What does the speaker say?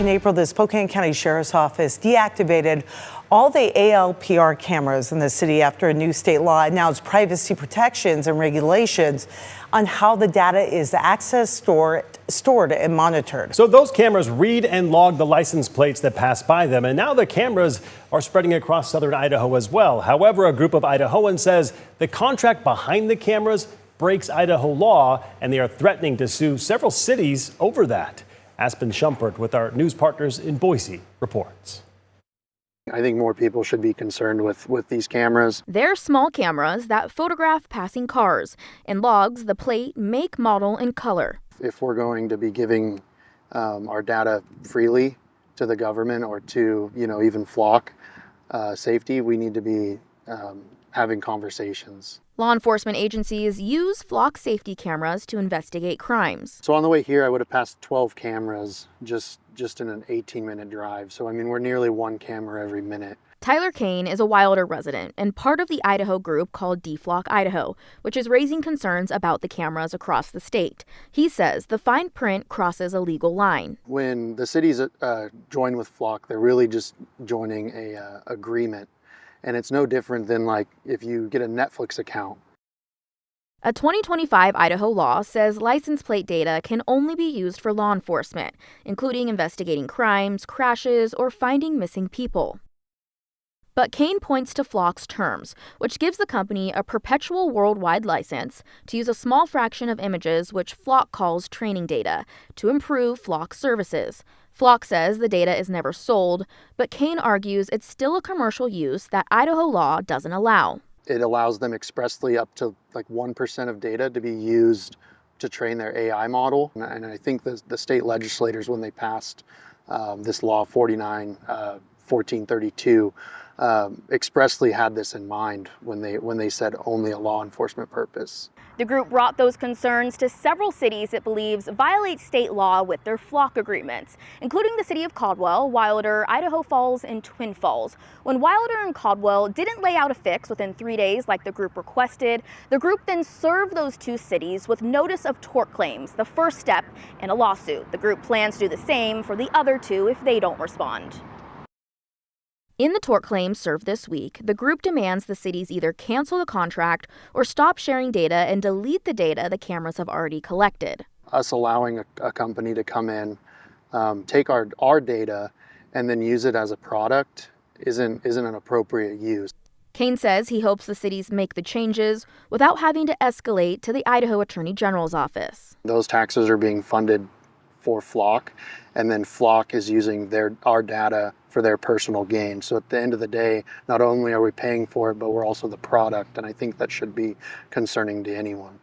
In April, the Spokane County Sheriff's Office deactivated all the ALPR cameras in the city after a new state law announced privacy protections and regulations on how the data is accessed, stored, and monitored. So those cameras read and log the license plates that pass by them, and now the cameras are spreading across southern Idaho as well. However, a group of Idahoans says the contract behind the cameras breaks Idaho law, and they are threatening to sue several cities over that. Aspen Shumpert with our news partners in Boise reports. I think more people should be concerned with these cameras. They're small cameras that photograph passing cars and logs the plate, make, model, and color. If we're going to be giving our data freely to the government or to, even flock safety, we need to be having conversations. Law enforcement agencies use flock safety cameras to investigate crimes. So on the way here, I would have passed 12 cameras just in an 18-minute drive. So, we're nearly one camera every minute. Tyler Kane is a Wilder resident and part of the Idaho group called Deflock Idaho, which is raising concerns about the cameras across the state. He says the fine print crosses a legal line. When the cities join with Flock, they're really just joining a agreement. And it's no different than like if you get a Netflix account. A 2025 Idaho law says license plate data can only be used for law enforcement, including investigating crimes, crashes, or finding missing people. But Kane points to Flock's terms, which gives the company a perpetual worldwide license to use a small fraction of images, which Flock calls training data, to improve Flock services. Flock says the data is never sold, but Kane argues it's still a commercial use that Idaho law doesn't allow. It allows them expressly up to like 1% of data to be used to train their AI model. And I think the state legislators, when they passed this law 1432, expressly had this in mind when they said only a law enforcement purpose. The group brought those concerns to several cities it believes violate state law with their flock agreements, including the city of Caldwell, Wilder, Idaho Falls, and Twin Falls. When Wilder and Caldwell didn't lay out a fix within 3 days like the group requested, the group then served those two cities with notice of tort claims, the first step in a lawsuit. The group plans to do the same for the other two if they don't respond. In the tort claims served this week, the group demands the cities either cancel the contract or stop sharing data and delete the data the cameras have already collected. Us allowing a company to come in, take our data, and then use it as a product isn't an appropriate use. Kane says he hopes the cities make the changes without having to escalate to the Idaho Attorney General's office. Those taxes are being funded for Flock, and then Flock is using our data for their personal gain. So at the end of the day, not only are we paying for it, but we're also the product, and I think that should be concerning to anyone.